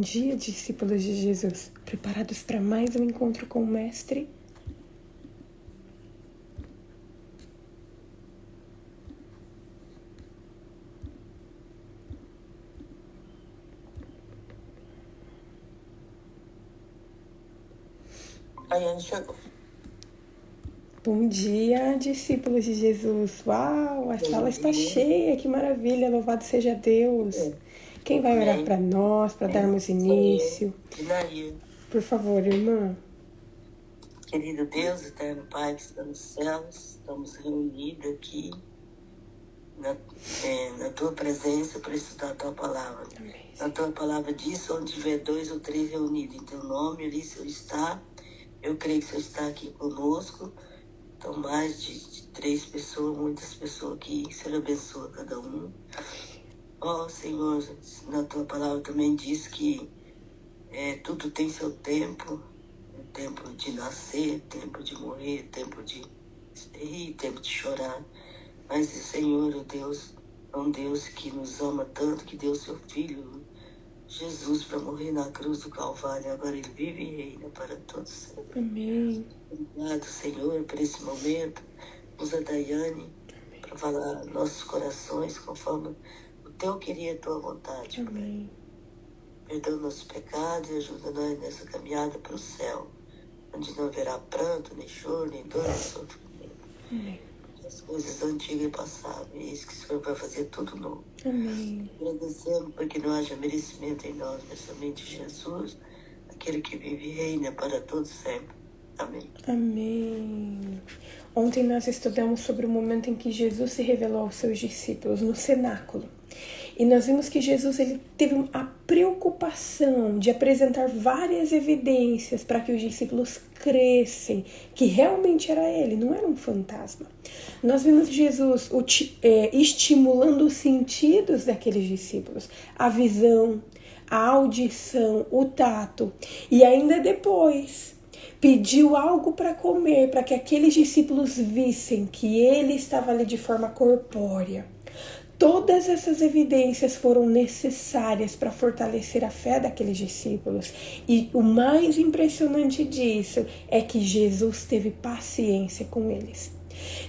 Bom dia, discípulos de Jesus, preparados para mais um encontro com o Mestre? Ayane chegou. Bom dia, discípulos de Jesus. Uau, a sala está cheia, que maravilha, louvado seja Deus. Quem vai orar para nós, para darmos início? Por favor, irmã. Querido Deus, eterno Pai que está nos céus, estamos reunidos aqui na Tua presença para estudar a Tua palavra. Amém. A Tua palavra diz, onde tiver 2 ou 3 reunidos em Teu nome, ali o Senhor está. Eu creio que o Senhor está aqui conosco. Então, mais de 3 pessoas, muitas pessoas aqui, o Senhor abençoa cada um. Ó Senhor, na Tua palavra também diz que tudo tem seu tempo. Tempo de nascer, tempo de morrer, tempo de rir, tempo de chorar. Mas o Senhor, o Deus, é um Deus que nos ama tanto, que deu seu Filho, Jesus, para morrer na cruz do Calvário. Agora Ele vive e reina para todos sempre. Amém. Obrigado, Senhor, por esse momento. Usa a Daiane para falar nossos corações conforme o Teu querer e a Tua vontade. Amém. Perdoa nossos pecados e ajuda nós nessa caminhada para o céu, onde não haverá pranto, nem choro, nem dor, nem sofrimento. Amém. As coisas antigas passaram, e é isso que o Senhor vai fazer tudo novo. Amém. Agradecemos porque não haja merecimento em nós, mas somente Jesus, aquele que vive e reina para todos sempre. Amém. Amém. Ontem nós estudamos sobre o momento em que Jesus se revelou aos seus discípulos no cenáculo. E nós vimos que Jesus ele teve a preocupação de apresentar várias evidências para que os discípulos crescem que realmente era ele, não era um fantasma. Nós vimos Jesus estimulando os sentidos daqueles discípulos, a visão, a audição, o tato. E ainda depois pediu algo para comer, para que aqueles discípulos vissem que ele estava ali de forma corpórea. Todas essas evidências foram necessárias para fortalecer a fé daqueles discípulos. E o mais impressionante disso é que Jesus teve paciência com eles.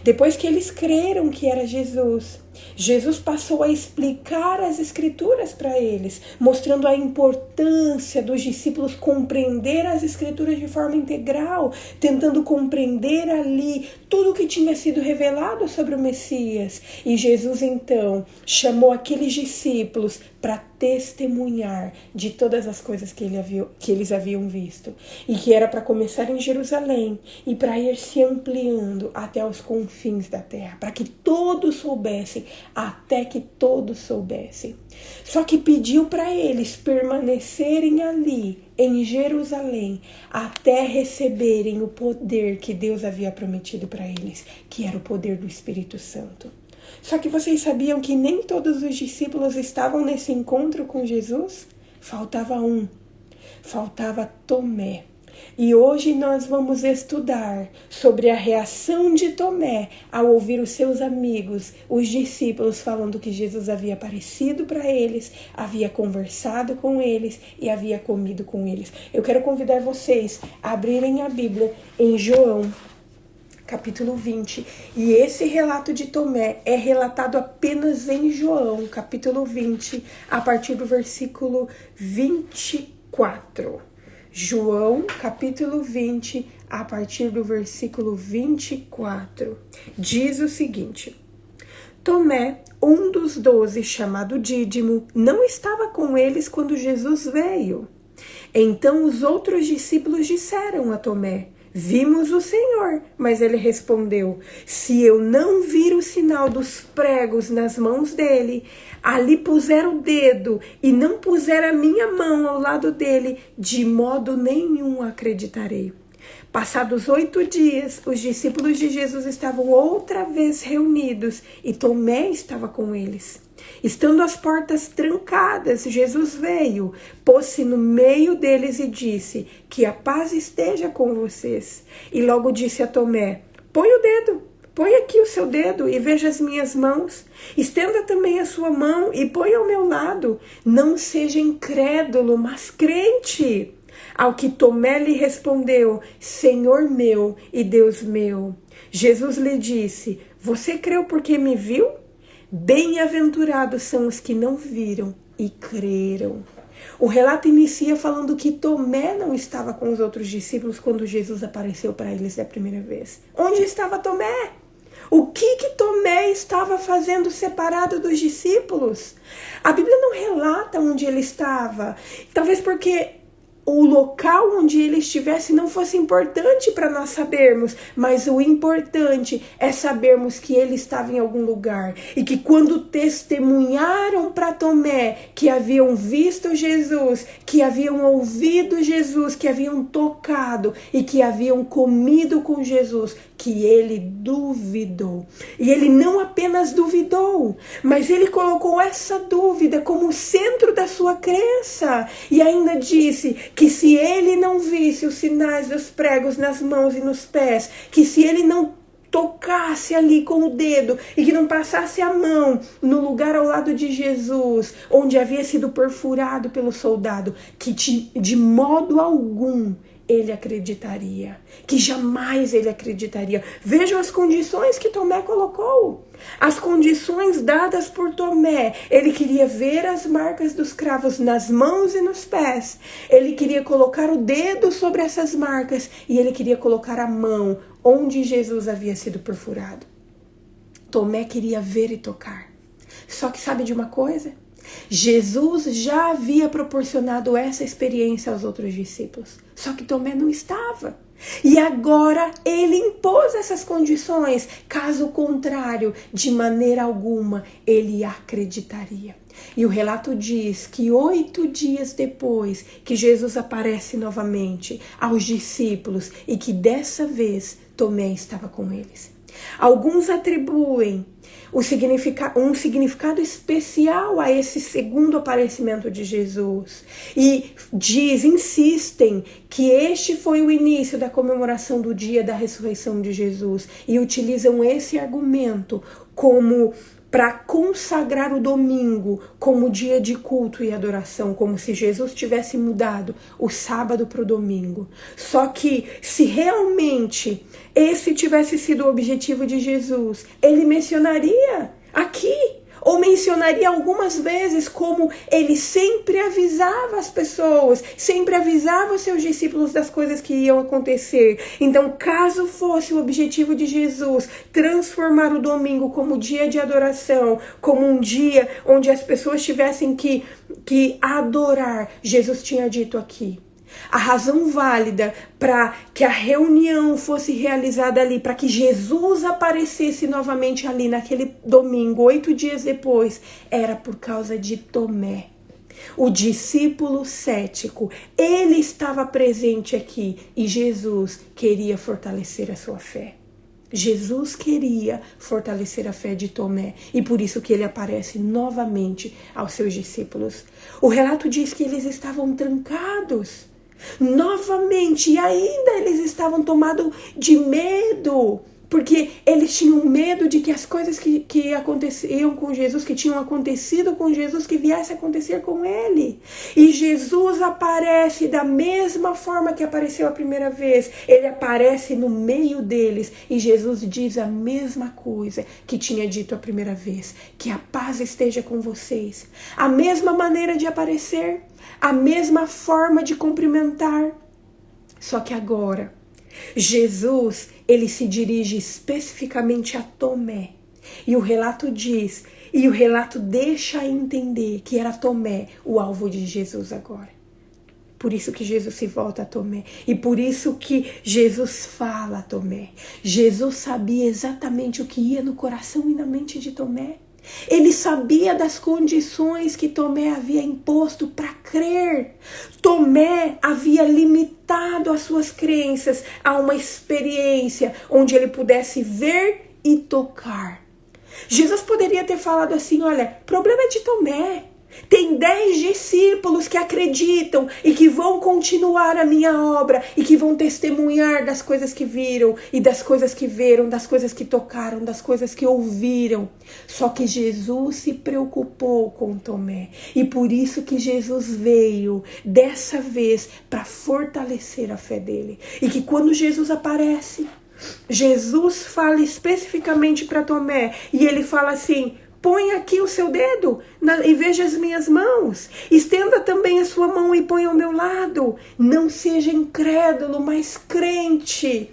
Depois que eles creram que era Jesus, Jesus passou a explicar as escrituras para eles, mostrando a importância dos discípulos compreender as escrituras de forma integral, tentando compreender ali tudo o que tinha sido revelado sobre o Messias. E Jesus então chamou aqueles discípulos para testemunhar de todas as coisas que eles haviam visto. E que era para começar em Jerusalém e para ir se ampliando até os confins da terra, para que todos soubessem, até que todos soubessem. Só que pediu para eles permanecerem ali em Jerusalém até receberem o poder que Deus havia prometido para eles, que era o poder do Espírito Santo. Só que vocês sabiam que nem todos os discípulos estavam nesse encontro com Jesus? Faltava um. Faltava Tomé. E hoje nós vamos estudar sobre a reação de Tomé ao ouvir os seus amigos, os discípulos, falando que Jesus havia aparecido para eles, havia conversado com eles e havia comido com eles. Eu quero convidar vocês a abrirem a Bíblia em João, capítulo 20. E esse relato de Tomé é relatado apenas em João, capítulo 20, a partir do versículo 24. João, capítulo 20, a partir do versículo 24, diz o seguinte: Tomé, um dos 12, chamado Dídimo, não estava com eles quando Jesus veio. Então os outros discípulos disseram a Tomé: Vimos o Senhor. Mas ele respondeu: Se eu não vir o sinal dos pregos nas mãos dele, ali puser o dedo e não puser a minha mão ao lado dele, de modo nenhum acreditarei. Passados 8 dias, os discípulos de Jesus estavam outra vez reunidos e Tomé estava com eles. Estando as portas trancadas, Jesus veio, pôs-se no meio deles e disse: Que a paz esteja com vocês. E logo disse a Tomé: Põe o dedo, põe aqui o seu dedo e veja as minhas mãos. Estenda também a sua mão e põe ao meu lado. Não seja incrédulo, mas crente. Ao que Tomé lhe respondeu, Senhor meu e Deus meu. Jesus lhe disse, você creu porque me viu? Bem-aventurados são os que não viram e creram. O relato inicia falando que Tomé não estava com os outros discípulos quando Jesus apareceu para eles da primeira vez. Onde estava Tomé? O que Tomé estava fazendo separado dos discípulos? A Bíblia não relata onde ele estava. Talvez porque o local onde ele estivesse não fosse importante para nós sabermos, mas o importante é sabermos que ele estava em algum lugar e que quando testemunharam para Tomé que haviam visto Jesus, que haviam ouvido Jesus, que haviam tocado e que haviam comido com Jesus, que ele duvidou. E ele não apenas duvidou, mas ele colocou essa dúvida como centro da sua crença e ainda disse que se ele não visse os sinais dos pregos nas mãos e nos pés, que se ele não tocasse ali com o dedo e que não passasse a mão no lugar ao lado de Jesus, onde havia sido perfurado pelo soldado, que de modo algum ele acreditaria, que jamais ele acreditaria. Vejam as condições que Tomé colocou. As condições dadas por Tomé. Ele queria ver as marcas dos cravos nas mãos e nos pés. Ele queria colocar o dedo sobre essas marcas e ele queria colocar a mão onde Jesus havia sido perfurado. Tomé queria ver e tocar. Só que sabe de uma coisa? Jesus já havia proporcionado essa experiência aos outros discípulos. Só que Tomé não estava. E agora ele impôs essas condições. Caso contrário, de maneira alguma, ele acreditaria. E o relato diz que 8 dias depois que Jesus aparece novamente aos discípulos e que dessa vez Tomé estava com eles. Alguns atribuem um significado especial a esse segundo aparecimento de Jesus e insistem que este foi o início da comemoração do dia da ressurreição de Jesus e utilizam esse argumento como para consagrar o domingo como dia de culto e adoração, como se Jesus tivesse mudado o sábado para o domingo. Só que se realmente esse tivesse sido o objetivo de Jesus, ele mencionaria aqui, ou mencionaria algumas vezes como ele sempre avisava as pessoas, sempre avisava os seus discípulos das coisas que iam acontecer. Então, caso fosse o objetivo de Jesus transformar o domingo como dia de adoração, como um dia onde as pessoas tivessem que adorar, Jesus tinha dito aqui. A razão válida para que a reunião fosse realizada ali, para que Jesus aparecesse novamente ali naquele domingo, 8 dias depois, era por causa de Tomé, o discípulo cético. Ele estava presente aqui e Jesus queria fortalecer a sua fé. Jesus queria fortalecer a fé de Tomé e por isso que ele aparece novamente aos seus discípulos. O relato diz que eles estavam trancados novamente, e ainda eles estavam tomados de medo, porque eles tinham medo de que as coisas que aconteciam com Jesus, que tinham acontecido com Jesus, que viesse a acontecer com ele. E Jesus aparece da mesma forma que apareceu a primeira vez. Ele aparece no meio deles e Jesus diz a mesma coisa que tinha dito a primeira vez, que a paz esteja com vocês. A mesma maneira de aparecer, a mesma forma de cumprimentar. Só que agora, Jesus, ele se dirige especificamente a Tomé. E o relato diz, e o relato deixa entender que era Tomé o alvo de Jesus agora. Por isso que Jesus se volta a Tomé. E por isso que Jesus fala a Tomé. Jesus sabia exatamente o que ia no coração e na mente de Tomé. Ele sabia das condições que Tomé havia imposto para crer. Tomé havia limitado as suas crenças a uma experiência onde ele pudesse ver e tocar. Jesus poderia ter falado assim, olha, problema é de Tomé. Tem 10 discípulos que acreditam e que vão continuar a minha obra e que vão testemunhar das coisas que viram e das coisas que viram, das coisas que tocaram, das coisas que ouviram. Só que Jesus se preocupou com Tomé e por isso que Jesus veio dessa vez para fortalecer a fé dele. E que quando Jesus aparece, Jesus fala especificamente para Tomé e ele fala assim: põe aqui o seu dedo e veja as minhas mãos. Estenda também a sua mão e põe ao meu lado. Não seja incrédulo, mas crente.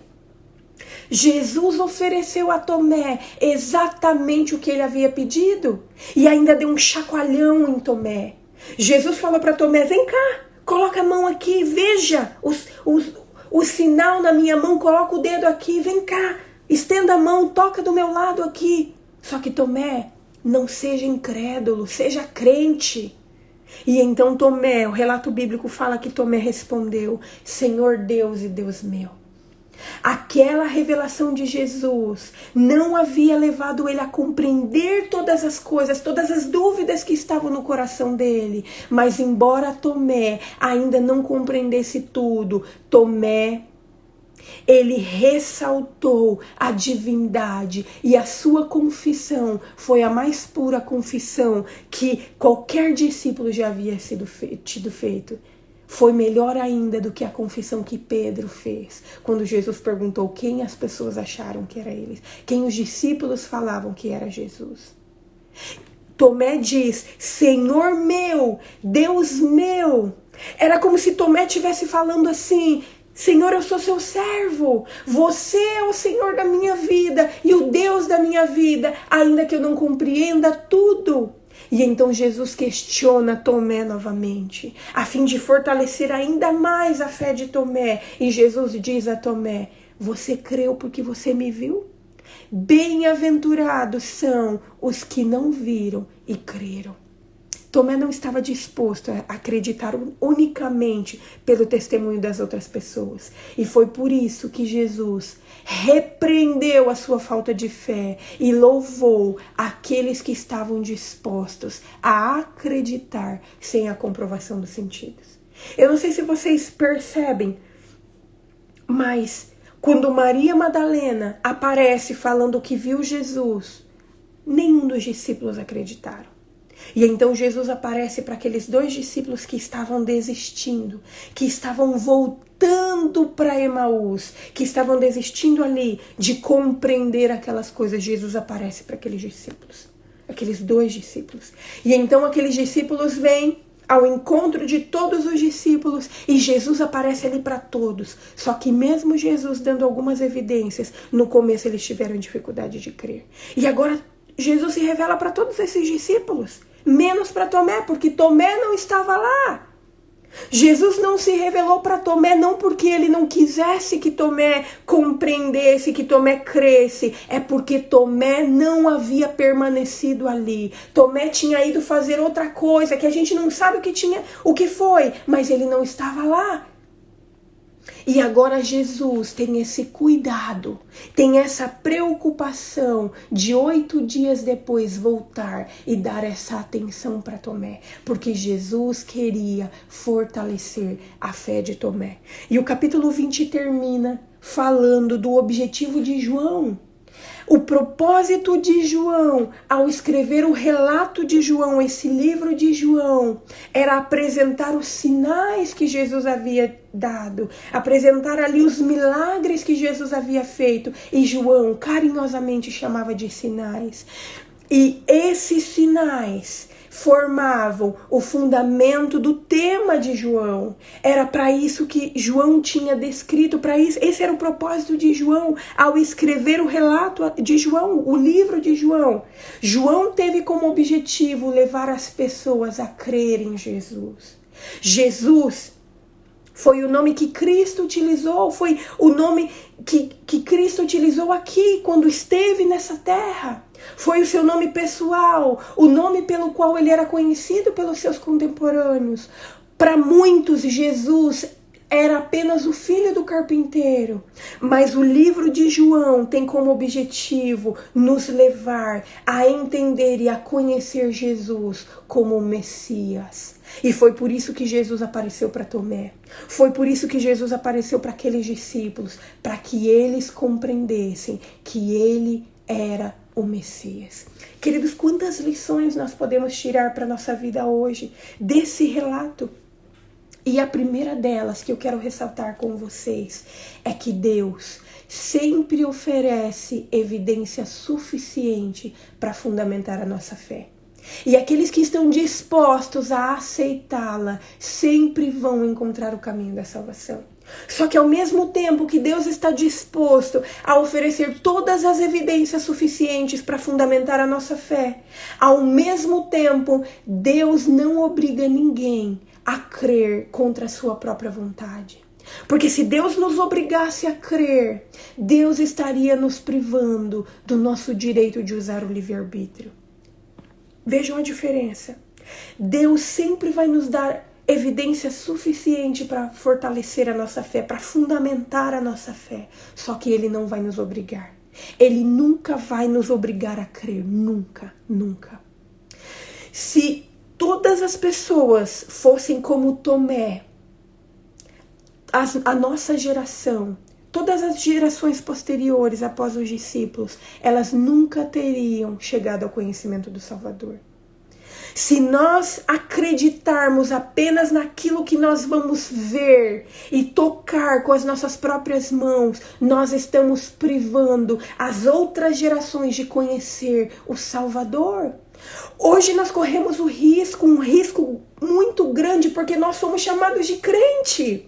Jesus ofereceu a Tomé exatamente o que ele havia pedido. E ainda deu um chacoalhão em Tomé. Jesus falou para Tomé: vem cá, coloca a mão aqui, veja o sinal na minha mão, coloca o dedo aqui, vem cá, estenda a mão, toca do meu lado aqui. Só que Tomé, não seja incrédulo, seja crente. E então Tomé, o relato bíblico fala que Tomé respondeu: Senhor Deus e Deus meu. Aquela revelação de Jesus não havia levado ele a compreender todas as coisas, todas as dúvidas que estavam no coração dele. Mas embora Tomé ainda não compreendesse tudo, Tomé, ele ressaltou a divindade e a sua confissão foi a mais pura confissão que qualquer discípulo já havia tido feito. Foi melhor ainda do que a confissão que Pedro fez, quando Jesus perguntou quem as pessoas acharam que era ele, quem os discípulos falavam que era Jesus. Tomé diz: Senhor meu, Deus meu. Era como se Tomé estivesse falando assim: Senhor, eu sou seu servo, você é o Senhor da minha vida e o Deus da minha vida, ainda que eu não compreenda tudo. E então Jesus questiona Tomé novamente, a fim de fortalecer ainda mais a fé de Tomé. E Jesus diz a Tomé: você creu porque você me viu? Bem-aventurados são os que não viram e creram. Tomé não estava disposto a acreditar unicamente pelo testemunho das outras pessoas. E foi por isso que Jesus repreendeu a sua falta de fé e louvou aqueles que estavam dispostos a acreditar sem a comprovação dos sentidos. Eu não sei se vocês percebem, mas quando Maria Madalena aparece falando que viu Jesus, nenhum dos discípulos acreditaram. E então Jesus aparece para aqueles 2 discípulos que estavam desistindo, que estavam voltando para Emaús, que estavam desistindo ali de compreender aquelas coisas. Jesus aparece para aqueles discípulos, aqueles 2 discípulos. E então aqueles discípulos vêm ao encontro de todos os discípulos e Jesus aparece ali para todos. Só que mesmo Jesus dando algumas evidências, no começo eles tiveram dificuldade de crer. E agora Jesus se revela para todos esses discípulos, menos para Tomé, porque Tomé não estava lá. Jesus não se revelou para Tomé não porque ele não quisesse que Tomé compreendesse, que Tomé cresce. É porque Tomé não havia permanecido ali. Tomé tinha ido fazer outra coisa, que a gente não sabe o que foi, mas ele não estava lá. E agora Jesus tem esse cuidado, tem essa preocupação de 8 dias depois voltar e dar essa atenção para Tomé, porque Jesus queria fortalecer a fé de Tomé. E o capítulo 20 termina falando do objetivo de João. O propósito de João, ao escrever o relato de João, esse livro de João, era apresentar os sinais que Jesus havia dado, apresentar ali os milagres que Jesus havia feito, e João carinhosamente chamava de sinais. E esses sinais formavam o fundamento do tema de João. Era para isso que João tinha descrito, para isso, esse era o propósito de João ao escrever o relato de João, o livro de João. João teve como objetivo levar as pessoas a crerem em Jesus. Jesus foi o nome que Cristo utilizou, foi o nome que Cristo utilizou aqui quando esteve nessa terra. Foi o seu nome pessoal, o nome pelo qual ele era conhecido pelos seus contemporâneos. Para muitos, Jesus era apenas o filho do carpinteiro, mas o livro de João tem como objetivo nos levar a entender e a conhecer Jesus como o Messias. E foi por isso que Jesus apareceu para Tomé. Foi por isso que Jesus apareceu para aqueles discípulos, para que eles compreendessem que ele era o Messias. Queridos, quantas lições nós podemos tirar para a nossa vida hoje desse relato? E a primeira delas que eu quero ressaltar com vocês é que Deus sempre oferece evidência suficiente para fundamentar a nossa fé. E aqueles que estão dispostos a aceitá-la sempre vão encontrar o caminho da salvação. Só que ao mesmo tempo que Deus está disposto a oferecer todas as evidências suficientes para fundamentar a nossa fé, ao mesmo tempo Deus não obriga ninguém a crer contra a sua própria vontade. Porque se Deus nos obrigasse a crer, Deus estaria nos privando do nosso direito de usar o livre-arbítrio. Vejam a diferença. Deus sempre vai nos dar evidência suficiente para fortalecer a nossa fé, para fundamentar a nossa fé. Só que Ele não vai nos obrigar. Ele nunca vai nos obrigar a crer. Nunca, nunca. Se todas as pessoas fossem como Tomé, a nossa geração, todas as gerações posteriores após os discípulos, elas nunca teriam chegado ao conhecimento do Salvador. Se nós acreditarmos apenas naquilo que nós vamos ver e tocar com as nossas próprias mãos, nós estamos privando as outras gerações de conhecer o Salvador. Hoje nós corremos um risco muito grande, porque nós somos chamados de crente.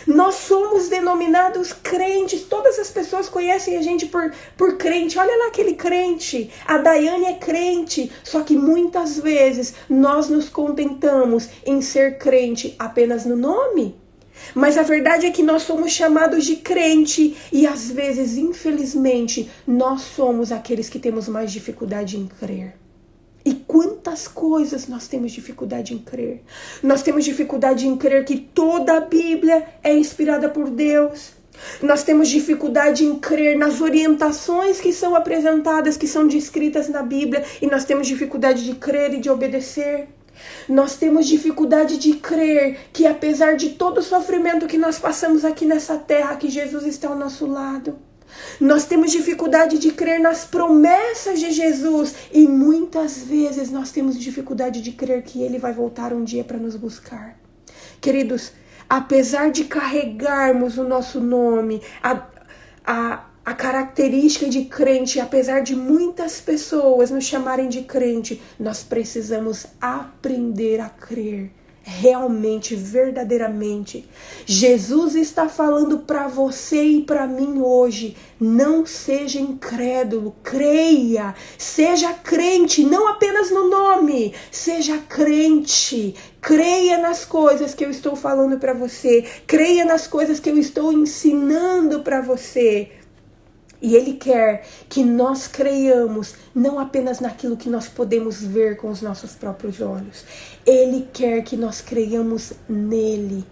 Nós somos denominados crentes. Todas as pessoas conhecem a gente por crente. Olha lá aquele crente. A Daiane é crente. Só que muitas vezes nós nos contentamos em ser crente apenas no nome. Mas a verdade é que nós somos chamados de crente. E às vezes, infelizmente, nós somos aqueles que temos mais dificuldade em crer. E quantas coisas nós temos dificuldade em crer. Nós temos dificuldade em crer que toda a Bíblia é inspirada por Deus. Nós temos dificuldade em crer nas orientações que são apresentadas, que são descritas na Bíblia. E nós temos dificuldade de crer e de obedecer. Nós temos dificuldade de crer que apesar de todo o sofrimento que nós passamos aqui nessa terra, que Jesus está ao nosso lado. Nós temos dificuldade de crer nas promessas de Jesus e muitas vezes nós temos dificuldade de crer que Ele vai voltar um dia para nos buscar. Queridos, apesar de carregarmos o nosso nome, a característica de crente, apesar de muitas pessoas nos chamarem de crente, nós precisamos aprender a crer. Realmente, verdadeiramente, Jesus está falando para você e para mim hoje: não seja incrédulo, creia, seja crente, não apenas no nome, seja crente, creia nas coisas que eu estou falando para você, creia nas coisas que eu estou ensinando para você. E Ele quer que nós creiamos não apenas naquilo que nós podemos ver com os nossos próprios olhos. Ele quer que nós creiamos nele.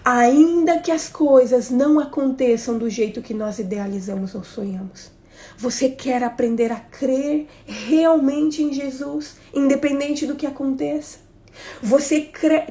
Ainda que as coisas não aconteçam do jeito que nós idealizamos ou sonhamos. Você quer aprender a crer realmente em Jesus, independente do que aconteça? Você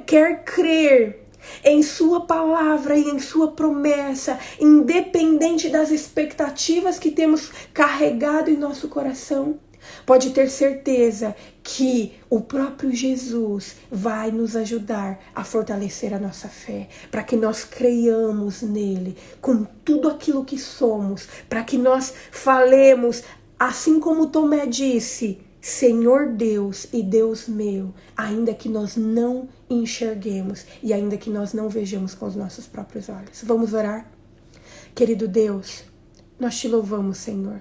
quer crer em sua palavra e em sua promessa, independente das expectativas que temos carregado em nosso coração? Pode ter certeza que o próprio Jesus vai nos ajudar a fortalecer a nossa fé, para que nós creiamos nele com tudo aquilo que somos, para que nós falemos, assim como Tomé disse: Senhor Deus e Deus meu, ainda que nós não enxerguemos e ainda que nós não vejamos com os nossos próprios olhos. Vamos orar? Querido Deus, nós te louvamos, Senhor,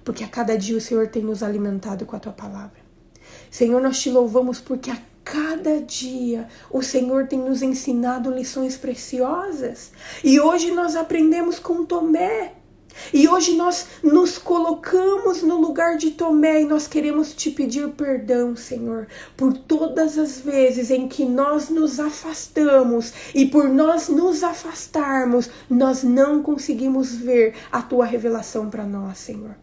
porque a cada dia o Senhor tem nos alimentado com a tua palavra. Senhor, nós te louvamos porque a cada dia o Senhor tem nos ensinado lições preciosas. E hoje nós aprendemos com Tomé. E hoje nós nos colocamos no lugar de Tomé e nós queremos te pedir perdão, Senhor, por todas as vezes em que nós nos afastamos e por nós nos afastarmos, nós não conseguimos ver a tua revelação para nós, Senhor.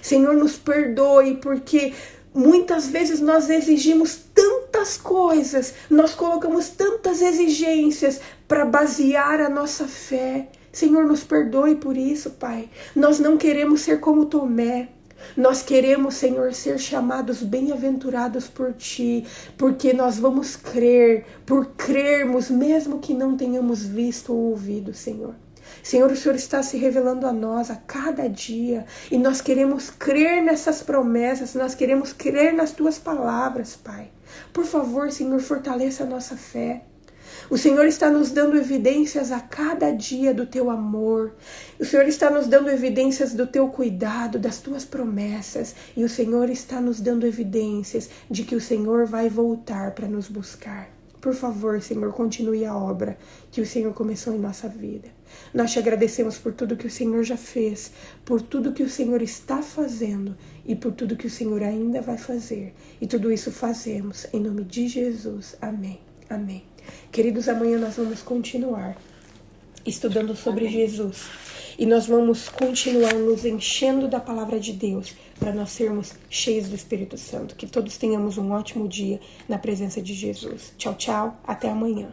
Senhor, nos perdoe porque muitas vezes nós exigimos tantas coisas, nós colocamos tantas exigências para basear a nossa fé. Senhor, nos perdoe por isso, Pai. Nós não queremos ser como Tomé. Nós queremos, Senhor, ser chamados bem-aventurados por Ti, porque nós vamos crer, por crermos, mesmo que não tenhamos visto ou ouvido, Senhor. Senhor, o Senhor está se revelando a nós a cada dia e nós queremos crer nessas promessas, nós queremos crer nas Tuas palavras, Pai. Por favor, Senhor, fortaleça a nossa fé. O Senhor está nos dando evidências a cada dia do Teu amor. O Senhor está nos dando evidências do Teu cuidado, das Tuas promessas. E o Senhor está nos dando evidências de que o Senhor vai voltar para nos buscar. Por favor, Senhor, continue a obra que o Senhor começou em nossa vida. Nós te agradecemos por tudo que o Senhor já fez, por tudo que o Senhor está fazendo e por tudo que o Senhor ainda vai fazer. E tudo isso fazemos em nome de Jesus. Amém. Amém. Queridos, amanhã nós vamos continuar estudando sobre Jesus. E nós vamos continuar nos enchendo da palavra de Deus para nós sermos cheios do Espírito Santo. Que todos tenhamos um ótimo dia na presença de Jesus. Tchau, tchau. Até amanhã.